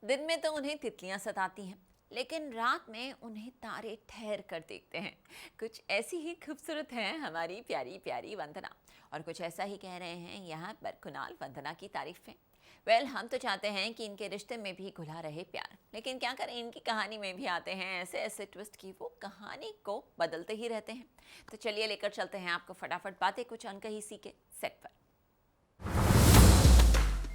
दिन में तो उन्हें तितलियां सताती हैं, लेकिन रात में उन्हें तारे ठहर कर देखते हैं। कुछ ऐसी ही खूबसूरत है हमारी प्यारी प्यारी वंदना, और कुछ ऐसा ही कह रहे हैं यहाँ पर कुणाल वंदना की तारीफ में। हम तो चाहते हैं कि इनके रिश्ते में भी घुला रहे प्यार, लेकिन क्या करें, इनकी कहानी में भी आते हैं ऐसे ऐसे ट्विस्ट की वो कहानी को बदलते ही रहते हैं। तो चलिए लेकर चलते हैं आपको फटाफट बातें कुछ अनकही सी के सेट पर।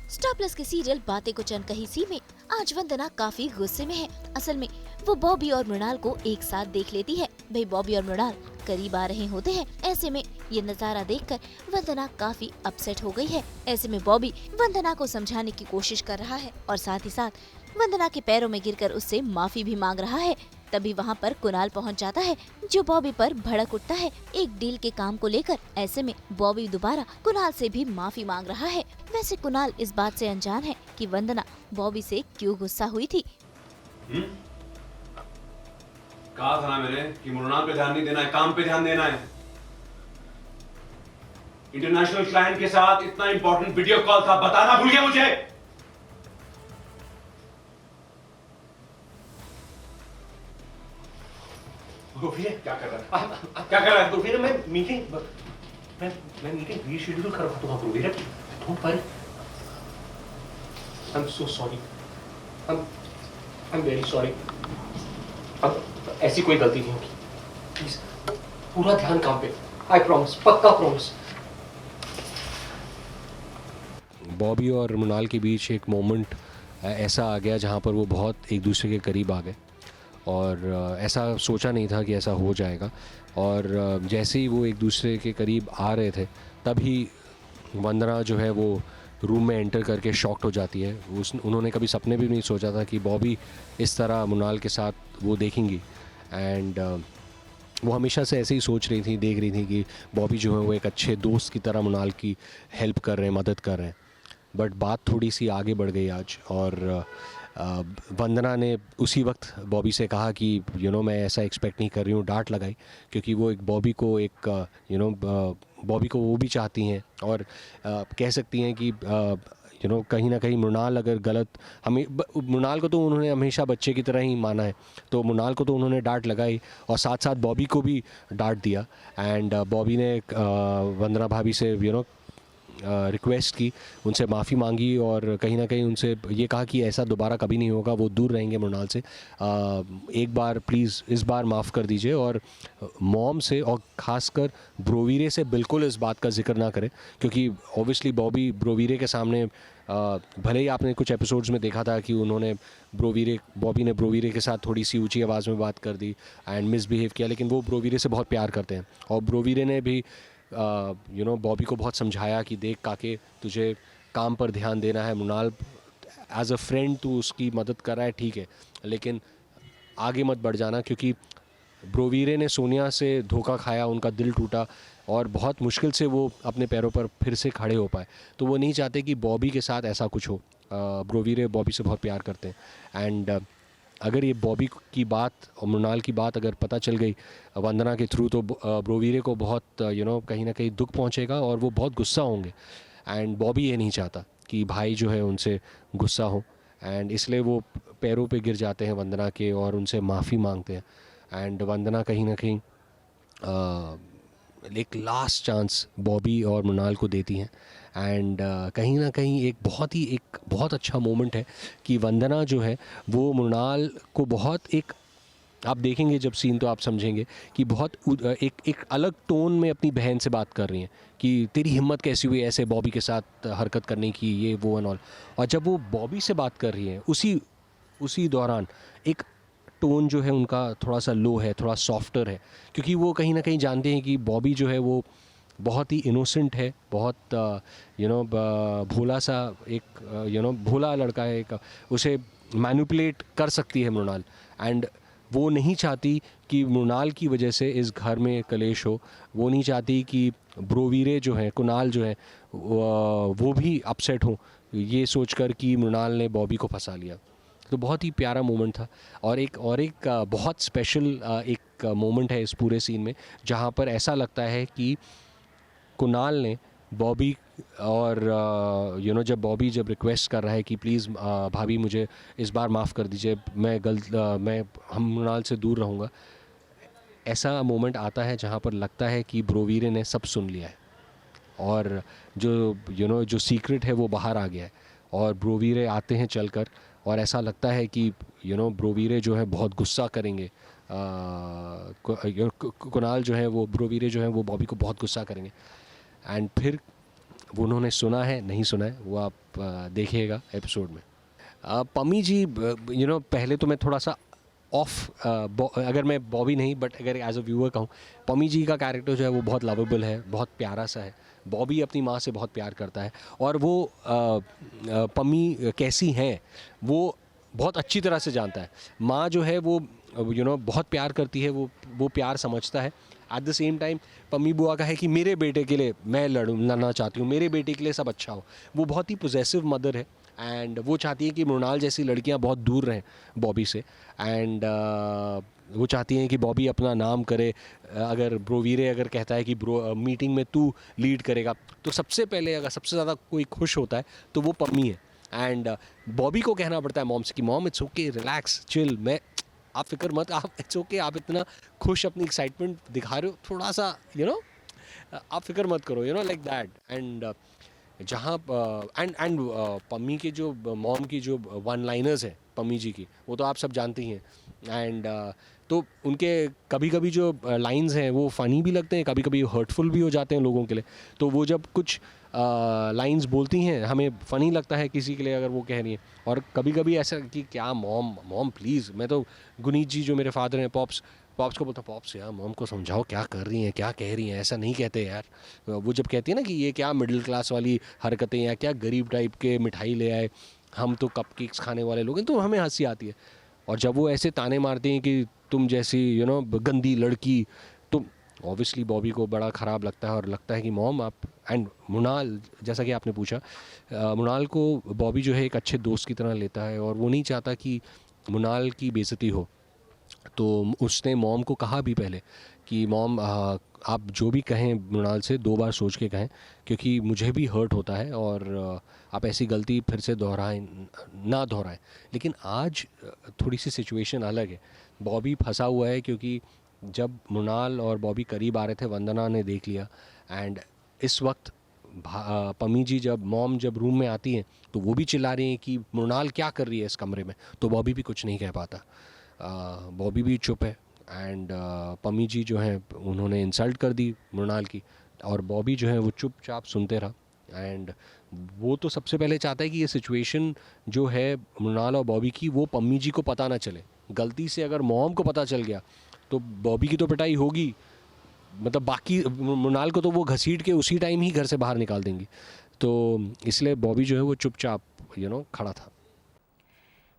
स्टार प्लस के सीरियल बातें कुछ अनकही सी में आज वंदना काफी गुस्से में है। असल में वो बॉबी और मृणाल को एक साथ देख लेती है। भाई बॉबी और मृणाल करीब आ रहे होते हैं। ऐसे में ये नजारा देखकर वंदना काफी अपसेट हो गई है। ऐसे में बॉबी वंदना को समझाने की कोशिश कर रहा है और साथ ही साथ वंदना के पैरों में गिरकर उससे माफी भी मांग रहा है। तभी वहाँ पर कुणाल पहुँच जाता है, जो बॉबी पर भड़क उठता है एक डील के काम को लेकर। ऐसे में बॉबी दोबारा कुणाल से भी माफी मांग रहा है। वैसे कुणाल इस बात से अनजान है कि वंदना बॉबी से क्यों गुस्सा हुई थी। कहा था ना मैंने कि मृणाल पे ध्यान नहीं देना है, काम पे ध्यान देना है। इंटरनेशनल क्लाइंट के साथ इतना इंपॉर्टेंट वीडियो कॉल था, बताना भूल गया मुझे। क्या कर रहा है? क्या कर रहा है? तो फिर मैं मीटिंग रीशेड्यूल करवा दूंगा प्रोवीर। तुम पर I am so sorry. I am very sorry. अब ऐसी कोई गलती नहीं होगी। प्लीज पूरा ध्यान काम पे। आई प्रॉमिस, पक्का प्रॉमिस। बॉबी और मृणाल के बीच एक मोमेंट ऐसा आ गया जहाँ पर वो बहुत एक दूसरे के करीब आ गए, और ऐसा सोचा नहीं था कि ऐसा हो जाएगा। और जैसे ही वो एक दूसरे के करीब आ रहे थे तभी वंदना जो है वो रूम में एंटर करके शॉक्ड हो जाती है। उन्होंने कभी सपने भी नहीं सोचा था कि बॉबी इस तरह मृणाल के साथ वो देखेंगी। एंड वो हमेशा से ऐसे ही सोच रही थी, देख रही थी कि बॉबी जो है वो एक अच्छे दोस्त की तरह मृणाल की हेल्प कर रहे हैं, मदद कर रहे हैं। बट बात थोड़ी सी आगे बढ़ गई आज, और वंदना ने उसी वक्त बॉबी से कहा कि मैं ऐसा एक्सपेक्ट नहीं कर रही हूँ, डांट लगाई, क्योंकि वो एक बॉबी को एक बॉबी को वो भी चाहती हैं, और कह सकती हैं कि कहीं ना कहीं मृणाल अगर गलत, हमें मृणाल को तो उन्होंने हमेशा बच्चे की तरह ही माना है, तो मृणाल को तो उन्होंने डांट लगाई और साथ साथ बॉबी को भी डांट दिया। एंड बॉबी ने वंदना भाभी से रिक्वेस्ट की, उनसे माफ़ी मांगी, और कहीं ना कहीं उनसे ये कहा कि ऐसा दोबारा कभी नहीं होगा, वो दूर रहेंगे मृणाल से। एक बार प्लीज़ इस बार माफ़ कर दीजिए, और मॉम से और ख़ासकर ब्रोवीरे से बिल्कुल इस बात का जिक्र ना करें, क्योंकि ऑब्वियसली बॉबी ब्रोवीरे के सामने भले ही आपने कुछ एपिसोड्स में देखा था कि बॉबी ने ब्रोवीरे के साथ थोड़ी सी ऊंची आवाज़ में बात कर दी एंड मिसबिहेव किया, लेकिन वो ब्रोवीरे से बहुत प्यार करते हैं। और ब्रोवीरे ने भी बॉबी को बहुत समझाया कि देख काके, तुझे काम पर ध्यान देना है, मृणाल एज अ फ्रेंड तू उसकी मदद कर रहा है, ठीक है, लेकिन आगे मत बढ़ जाना, क्योंकि ब्रोवीरे ने सोनिया से धोखा खाया, उनका दिल टूटा, और बहुत मुश्किल से वो अपने पैरों पर फिर से खड़े हो पाए। तो वो नहीं चाहते कि बॉबी के साथ ऐसा कुछ हो। ब्रोवीरे बॉबी से बहुत प्यार करते हैं, एंड अगर ये बॉबी की बात और मृणाल की बात अगर पता चल गई वंदना के थ्रू, तो ब्रोवीरे को बहुत कहीं ना कहीं दुख पहुंचेगा और वो बहुत गुस्सा होंगे। एंड बॉबी ये नहीं चाहता कि भाई जो है उनसे गुस्सा हो, एंड इसलिए वो पैरों पे गिर जाते हैं वंदना के और उनसे माफ़ी मांगते हैं। एंड वंदना कहीं ना कहीं एक लास्ट चांस बॉबी और मृणाल को देती हैं। एंड कहीं ना कहीं एक बहुत अच्छा मोमेंट है कि वंदना जो है वो मृणाल को बहुत एक, आप देखेंगे जब सीन तो आप समझेंगे कि बहुत एक अलग टोन में अपनी बहन से बात कर रही हैं कि तेरी हिम्मत कैसी हुई ऐसे बॉबी के साथ हरकत करने की, ये वो एंड ऑल। और जब वो बॉबी से बात कर रही हैं उसी दौरान एक टोन जो है उनका थोड़ा सा लो है, थोड़ा सॉफ्टर है, क्योंकि वो कहीं ना कहीं जानते हैं कि बॉबी जो है वो बहुत ही इनोसेंट है, बहुत भोला सा एक भोला लड़का है, एक उसे मैनिपुलेट कर सकती है मृणाल। एंड वो नहीं चाहती कि मृणाल की वजह से इस घर में कलेश हो, वो नहीं चाहती कि ब्रोवीरे जो है, कुणाल जो है, वो भी अपसेट हो ये सोचकर कि मृणाल ने बॉबी को फंसा लिया। तो बहुत ही प्यारा मोमेंट था। और एक बहुत स्पेशल एक मोमेंट है इस पूरे सीन में, जहाँ पर ऐसा लगता है कि कुणाल ने बॉबी और जब बॉबी जब रिक्वेस्ट कर रहा है कि प्लीज़ भाभी मुझे इस बार माफ़ कर दीजिए, मैं हम मृणाल से दूर रहूँगा, ऐसा मोमेंट आता है जहाँ पर लगता है कि ब्रोवीरे ने सब सुन लिया है और जो सीक्रेट है वो बाहर आ गया है और ब्रोवीरे आते हैं चलकर और ऐसा लगता है कि ब्रोवीरे जो है बहुत गुस्सा करेंगे। कुणाल जो है वो ब्रोवीरे जो है वो बॉबी को बहुत गुस्सा करेंगे एंड फिर वो उन्होंने सुना है नहीं सुना है वो आप देखिएगा एपिसोड में। पम्मी जी पहले तो मैं थोड़ा सा अगर मैं बॉबी नहीं बट अगर एज अ व्यूअर कहूँ, पम्मी जी का कैरेक्टर जो है वो बहुत लवेबल है, बहुत प्यारा सा है। बॉबी अपनी माँ से बहुत प्यार करता है और वो पम्मी कैसी हैं वो बहुत अच्छी तरह से जानता है। माँ जो है वो बहुत प्यार करती है, वो प्यार समझता है। At the same time Pammi बुआ का है कि मेरे बेटे के लिए मैं लड़ना चाहती हूँ, मेरे बेटे के लिए सब अच्छा हो। वो बहुत ही पॉजेसिव मदर है एंड वो चाहती है कि मृणाल जैसी लड़कियाँ बहुत दूर रहें बॉबी से एंड वो चाहती हैं कि बॉबी अपना नाम करे। अगर ब्रोवीरे अगर कहता है कि मीटिंग में तू लीड करेगा तो सबसे पहले अगर सबसे ज़्यादा कोई खुश होता है तो वो पम्मी है एंड बॉबी को कहना पड़ता है मॉम से कि mom it's okay, relax, chill, आप फिक्र मत, आप इट्स ओके, आप इतना खुश अपनी एक्साइटमेंट दिखा रहे हो, थोड़ा सा आप फिक्र मत करो, लाइक दैट। एंड जहाँ एंड पम्मी के जो मॉम की जो वन लाइनर्स हैं पम्मी जी की, वो तो आप सब जानते ही हैं एंड तो उनके कभी कभी जो लाइंस हैं वो फ़नी भी लगते हैं, कभी कभी हर्टफुल भी हो जाते हैं लोगों के लिए। तो वो जब कुछ लाइंस बोलती हैं हमें फ़नी लगता है किसी के लिए अगर वो कह रही हैं, और कभी कभी ऐसा कि क्या मॉम प्लीज़, मैं तो गुनीत जी जो मेरे फादर हैं पॉप्स को बोलता हूँ, पॉप्स यार मॉम को समझाओ क्या कर रही हैं, क्या कह रही हैं, ऐसा नहीं कहते यार। वो जब कहती है ना कि ये क्या मिडिल क्लास वाली हरकतें या क्या गरीब टाइप के मिठाई ले आए, हम तो कपकेक्स खाने वाले लोग हैं, तो हमें हंसी आती है। और जब वो ऐसे ताने मारती हैं कि तुम जैसी गंदी लड़की, तो ऑब्वियसली बॉबी को बड़ा ख़राब लगता है और लगता है कि मॉम आप एंड मृणाल, जैसा कि आपने पूछा, मृणाल को बॉबी जो है एक अच्छे दोस्त की तरह लेता है और वो नहीं चाहता कि मृणाल की बेइज्जती हो। तो उसने मॉम को कहा भी पहले कि मॉम आप जो भी कहें मृणाल से 2 बार सोच के कहें, क्योंकि मुझे भी हर्ट होता है और आप ऐसी गलती फिर से ना दोहराएं। लेकिन आज थोड़ी सी सिचुएशन अलग है, बॉबी फंसा हुआ है क्योंकि जब मृणाल और बॉबी करीब आ रहे थे वंदना ने देख लिया एंड इस वक्त पम्मी जी जब रूम में आती हैं तो वो भी चिल्ला रही हैं कि मृणाल क्या कर रही है इस कमरे में, तो बॉबी भी कुछ नहीं कह पाता। बॉबी भी चुप है एंड पम्मी जी जो हैं उन्होंने इंसल्ट कर दी मृणाल की और बॉबी जो है वो चुपचाप सुनते रहा। एंड वो तो सबसे पहले चाहता है कि ये सिचुएशन जो है मृणाल और बॉबी की वो पम्मी जी को पता ना चले। गलती से अगर मॉम को पता चल गया तो बॉबी की तो पिटाई होगी, मतलब बाकी मृणाल को तो वो घसीट के उसी टाइम ही घर से बाहर निकाल देंगी। तो इसलिए बॉबी जो है वो चुपचाप खड़ा था।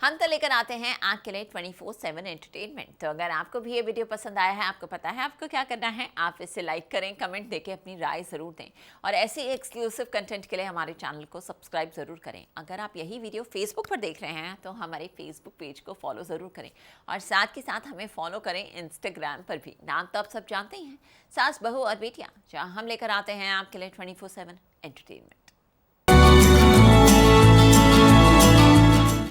हम तो लेकर आते हैं आपके लिए 24/7 एंटरटेनमेंट। तो अगर आपको भी ये वीडियो पसंद आया है, आपको पता है आपको क्या करना है, आप इसे लाइक करें, कमेंट देके अपनी राय ज़रूर दें और ऐसे ही एक्सक्लूसिव कंटेंट के लिए हमारे चैनल को सब्सक्राइब ज़रूर करें। अगर आप यही वीडियो फेसबुक पर देख रहे हैं तो हमारे फेसबुक पेज को फॉलो ज़रूर करें और साथ के साथ हमें फॉलो करें इंस्टाग्राम पर भी। नाम तो आप सब जानते ही हैं, सास बहू और बेटियाँ, जहाँ हम लेकर आते हैं आपके लिए 24/7 एंटरटेनमेंट।